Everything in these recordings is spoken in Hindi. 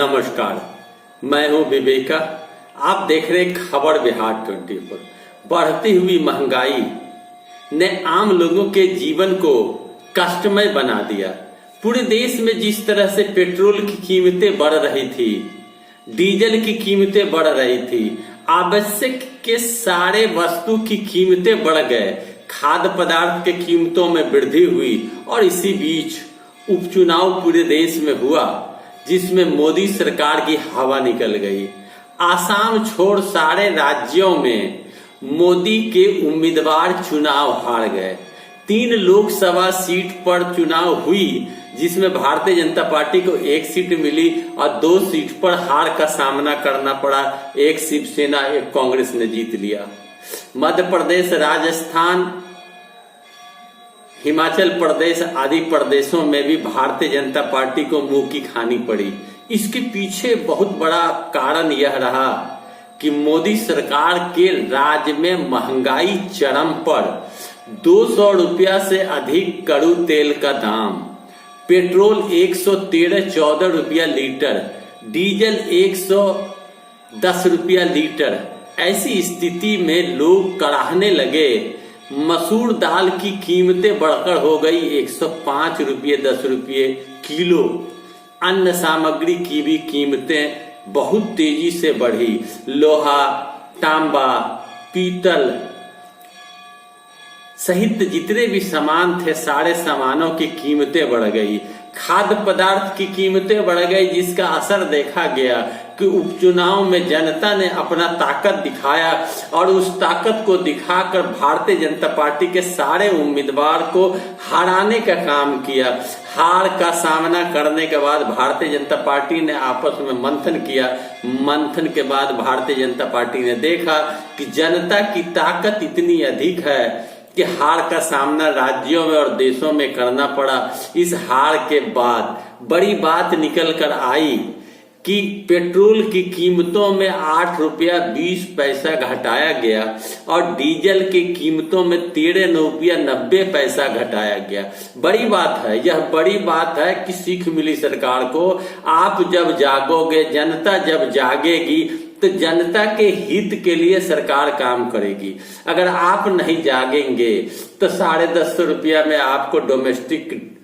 नमस्कार, मैं हूं विवेका। आप देख रहे खबर बिहार 24। बढ़ती हुई महंगाई ने आम लोगों के जीवन को कष्टमय बना दिया। पूरे देश में जिस तरह से पेट्रोल की कीमतें बढ़ रही थी, डीजल की कीमतें बढ़ रही थी, आवश्यक के सारे वस्तु की कीमतें बढ़ गए, खाद्य पदार्थ के कीमतों में वृद्धि हुई और इसी बीच उपचुनाव पूरे देश में हुआ जिसमें मोदी सरकार की हवा निकल गई। आसाम छोड़ सारे राज्यों में मोदी के उम्मीदवार चुनाव हार गए। 3 लोकसभा सीट पर चुनाव हुई जिसमें भारतीय जनता पार्टी को 1 सीट मिली और 2 सीट पर हार का सामना करना पड़ा। एक शिवसेना, एक कांग्रेस ने जीत लिया। मध्य प्रदेश, राजस्थान, हिमाचल प्रदेश आदि प्रदेशों में भी भारतीय जनता पार्टी को मुंह की खानी पड़ी। इसके पीछे बहुत बड़ा कारण यह रहा कि मोदी सरकार के राज्य में महंगाई चरम पर। 200 रुपया से अधिक कड़ू तेल का दाम, पेट्रोल 113-14 रुपया लीटर, डीजल 110 रुपया लीटर। ऐसी स्थिति में लोग कराहने लगे। मसूर दाल की कीमतें बढ़कर हो गई 105 रुपये 10 रुपये किलो। अन्य सामग्री की भी कीमतें बहुत तेजी से बढ़ी। लोहा, तांबा, पीतल सहित जितने भी सामान थे, सारे सामानों की कीमतें बढ़ गई। खाद्य पदार्थ की कीमतें बढ़ गई, जिसका असर देखा गया कि उपचुनाव में जनता ने अपना ताकत दिखाया और उस ताकत को दिखाकर भारतीय जनता पार्टी के सारे उम्मीदवार को हराने का काम किया। हार का सामना करने के बाद भारतीय जनता पार्टी ने आपस में मंथन किया। मंथन के बाद भारतीय जनता पार्टी ने देखा कि जनता की ताकत इतनी अधिक है कि हार का सामना राज्यों में और देशों में करना पड़ा। इस हार के बाद बड़ी बात निकल कर आई कि पेट्रोल की कीमतों में 8 रुपया 20 पैसा घटाया गया और डीजल की कीमतों में 13 रुपया 90 पैसा घटाया गया। बड़ी बात है, यह बड़ी बात है कि सीख मिली सरकार को। आप जब जागोगे, जनता जब जागेगी तो जनता के हित के लिए सरकार काम करेगी। अगर आप नहीं जागेंगे तो 1050 रुपया में आपको डोमेस्टिक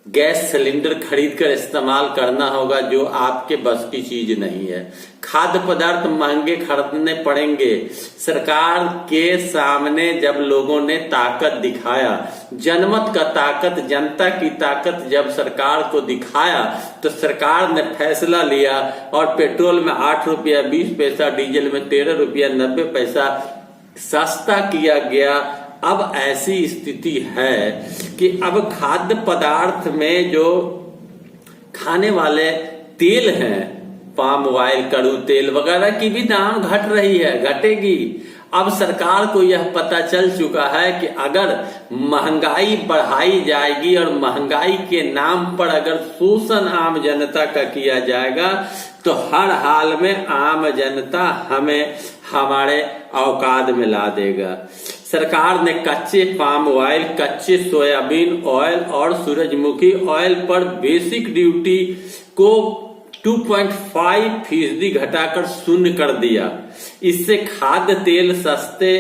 गैस सिलेंडर खरीद कर इस्तेमाल करना होगा, जो आपके बस की चीज नहीं है। खाद्य पदार्थ महंगे खरीदने पड़ेंगे। सरकार के सामने जब लोगों ने ताकत दिखाया, जनमत का ताकत, जनता की ताकत जब सरकार को दिखाया तो सरकार ने फैसला लिया और पेट्रोल में 8 रुपया 20 पैसा, डीजल में 13 रुपया 90 पैसा सस्ता किया गया। अब ऐसी स्थिति है कि अब खाद्य पदार्थ में जो खाने वाले तेल हैं, पाम ऑयल, कड़ू तेल वगैरह की भी दाम घट रही है, घटेगी। अब सरकार को यह पता चल चुका है कि अगर महंगाई बढ़ाई जाएगी और महंगाई के नाम पर अगर शोषण आम जनता का किया जाएगा तो हर हाल में आम जनता हमें हमारे औकात में ला देगा। सरकार ने कच्चे पाम ऑयल, कच्चे सोयाबीन ऑयल और सूरजमुखी ऑयल पर बेसिक ड्यूटी को 2.5% घटाकर 0 कर दिया। इससे खाद्य तेल सस्ते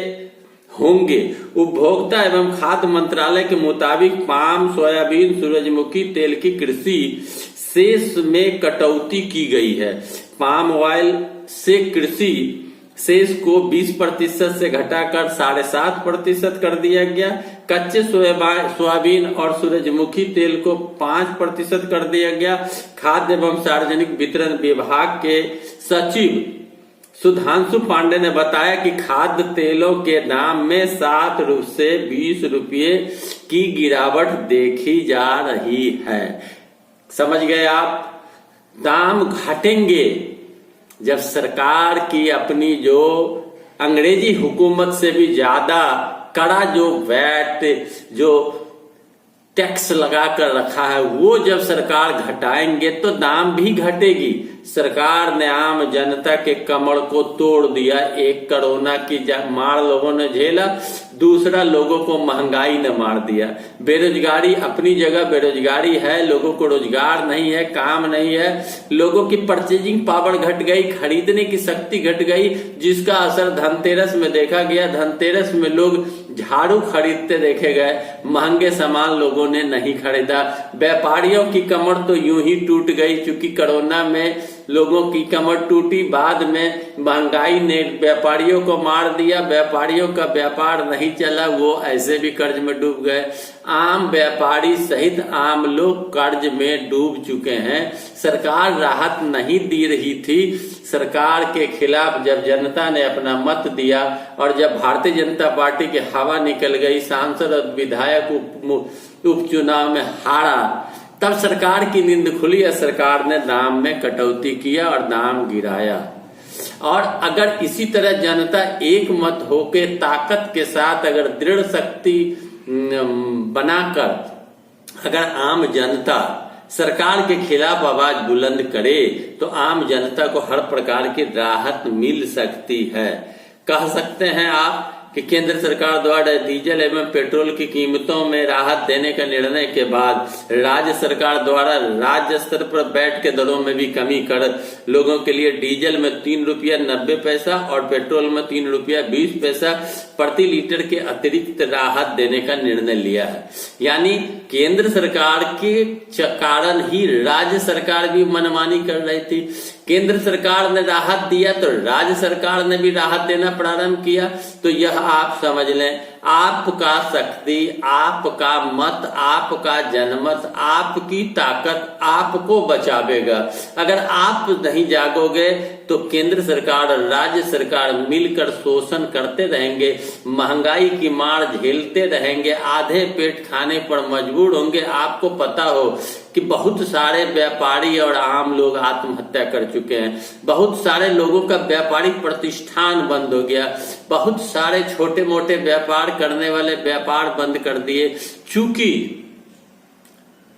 होंगे। उपभोक्ता एवं खाद्य मंत्रालय के मुताबिक पाम, सोयाबीन, सूरजमुखी तेल की कृषि शेष में कटौती की गई है। पाम ऑयल से कृषि शेष को 20% से घटाकर 7.5% कर दिया गया। कच्चे सोयाबीन और सूरजमुखी तेल को 5% कर दिया गया। खाद्य एवं सार्वजनिक वितरण विभाग के सचिव सुधांशु पांडे ने बताया कि खाद्य तेलों के दाम में 7 से 20 रुपये की गिरावट देखी जा रही है। समझ गए आप? दाम घटेंगे जब सरकार की अपनी जो अंग्रेजी हुकूमत से भी ज्यादा कड़ा जो वैट, जो टैक्स लगा कर रखा है, वो जब सरकार घटाएंगे तो दाम भी घटेगी। सरकार ने आम जनता के कमर को तोड़ दिया। एक कोरोना की मार लोगों ने झेला, दूसरा लोगों को महंगाई ने मार दिया। बेरोजगारी अपनी जगह बेरोजगारी है, लोगों को रोजगार नहीं है, काम नहीं है, लोगों की परचेजिंग पावर घट गई, खरीदने की शक्ति घट गई, जिसका असर धनतेरस में देखा गया। धनतेरस में लोग झाड़ू खरीदते देखे गए, महंगे सामान लोगों ने नहीं खरीदा। व्यापारियों की कमर तो यूं ही टूट गई, क्योंकि कोरोना में लोगों की कमर टूटी, बाद में महंगाई ने व्यापारियों को मार दिया, व्यापारियों का व्यापार नहीं चला, वो ऐसे भी कर्ज में डूब गए। आम व्यापारी सहित आम लोग कर्ज में डूब चुके हैं। सरकार राहत नहीं दे रही थी। सरकार के खिलाफ जब जनता ने अपना मत दिया और जब भारतीय जनता पार्टी की हवा निकल गई, सांसद और विधायक उपचुनाव में हारा, तब सरकार की नींद खुली और सरकार ने दाम में कटौती किया और दाम गिराया। और अगर इसी तरह जनता एक मत होके ताकत के साथ अगर दृढ़ शक्ति बनाकर अगर आम जनता सरकार के खिलाफ आवाज बुलंद करे तो आम जनता को हर प्रकार की राहत मिल सकती है। कह सकते हैं आप कि केंद्र सरकार द्वारा डीजल एवं पेट्रोल की कीमतों में राहत देने का निर्णय के बाद राज्य सरकार द्वारा राज्य स्तर पर बैठ के दरों में भी कमी कर लोगों के लिए डीजल में 3 रुपया 90 पैसा और पेट्रोल में 3 रुपया 20 पैसा प्रति लीटर के अतिरिक्त राहत देने का निर्णय लिया है। यानी केंद्र सरकार के कारण ही राज्य सरकार भी मनमानी कर रही थी। केंद्र सरकार ने राहत दिया तो राज्य सरकार ने भी राहत देना प्रारंभ किया। तो यह आप समझ लें, आपका शक्ति, आपका मत, आपका जनमत, आपकी ताकत आपको बचावेगा। अगर आप नहीं जागोगे तो केंद्र सरकार और राज्य सरकार मिलकर शोषण करते रहेंगे, महंगाई की मार झेलते रहेंगे, आधे पेट खाने पर मजबूर होंगे। आपको पता हो कि बहुत सारे व्यापारी और आम लोग आत्महत्या कर चुके हैं, बहुत सारे लोगों का व्यापारिक प्रतिष्ठान बंद हो गया, बहुत सारे छोटे मोटे व्यापार करने वाले व्यापार बंद कर दिए। चूंकि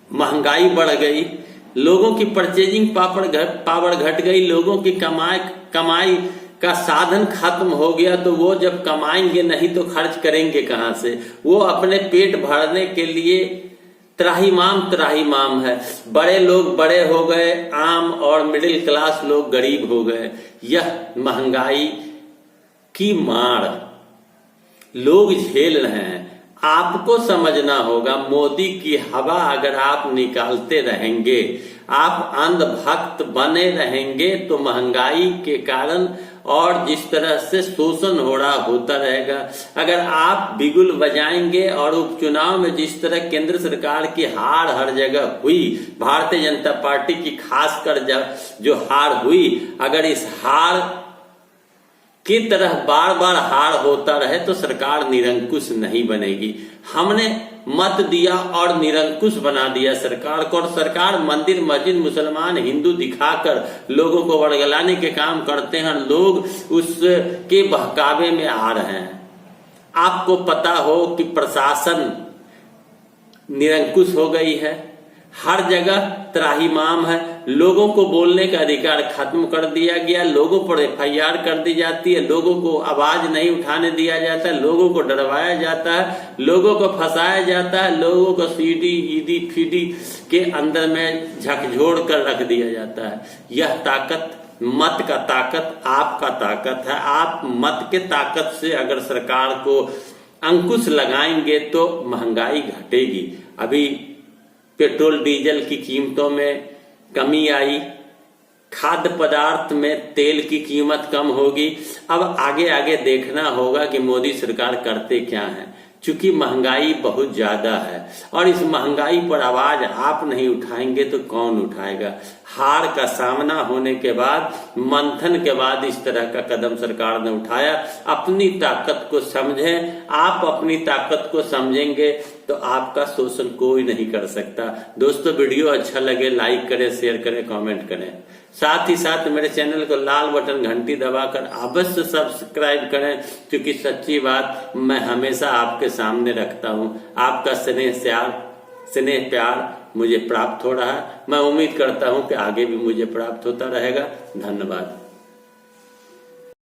महंगाई बढ़ गई, लोगों की परचेजिंग पावर घट गई, लोगों की कमाई का साधन खत्म हो गया, तो वो जब कमाएंगे नहीं तो खर्च करेंगे कहां से? वो अपने पेट भरने के लिए त्राहिमाम है। बड़े लोग बड़े हो गए, आम और मिडिल क्लास लोग गरीब हो गए। यह महंगाई की मार लोग झेल रहे हैं। आपको समझना होगा, मोदी की हवा अगर आप निकालते रहेंगे, आप अंधभक्त बने रहेंगे तो महंगाई के कारण और जिस तरह से शोषण हो रहा होता रहेगा। अगर आप बिगुल बजाएंगे और उपचुनाव में जिस तरह केंद्र सरकार की हार हर जगह हुई, भारतीय जनता पार्टी की खासकर जो हार हुई, अगर इस हार की तरह बार बार हार होता रहे तो सरकार निरंकुश नहीं बनेगी। हमने मत दिया और निरंकुश बना दिया सरकार को, और सरकार मंदिर मस्जिद मुसलमान हिंदू दिखाकर लोगों को वर्गलाने के काम करते हैं। लोग उसके बहकावे में आ रहे हैं। आपको पता हो कि प्रशासन निरंकुश हो गई है, हर जगह त्राहिमाम है, लोगों को बोलने का अधिकार खत्म कर दिया गया, लोगों पर एफआईआर कर दी जाती है, लोगों को आवाज नहीं उठाने दिया जाता है, लोगों को डरवाया जाता है, लोगों को फंसाया जाता है, लोगों को सीडी ईडी फीडी के अंदर में झकझोर कर रख दिया जाता है। यह ताकत, मत का ताकत, आपका ताकत है। आप मत के ताकत से अगर सरकार को अंकुश लगाएंगे तो महंगाई घटेगी। अभी पेट्रोल डीजल की कीमतों में कमी आई, खाद्य पदार्थ में तेल की कीमत कम होगी। अब आगे आगे देखना होगा कि मोदी सरकार करते क्या है, क्योंकि महंगाई बहुत ज्यादा है और इस महंगाई पर आवाज आप नहीं उठाएंगे तो कौन उठाएगा। हार का सामना होने के बाद, मंथन के बाद इस तरह का कदम सरकार ने उठाया। अपनी ताकत को समझें, आप अपनी ताकत को समझेंगे तो आपका शोषण कोई नहीं कर सकता। दोस्तों, वीडियो अच्छा लगे लाइक करें, शेयर करें, कमेंट करें। साथ ही साथ मेरे चैनल को लाल बटन घंटी दबाकर अवश्य सब्सक्राइब करें, क्योंकि सच्ची बात मैं हमेशा आपके सामने रखता हूं। आपका स्नेह प्यार मुझे प्राप्त हो रहा है। मैं उम्मीद करता हूं कि आगे भी मुझे प्राप्त होता रहेगा। धन्यवाद।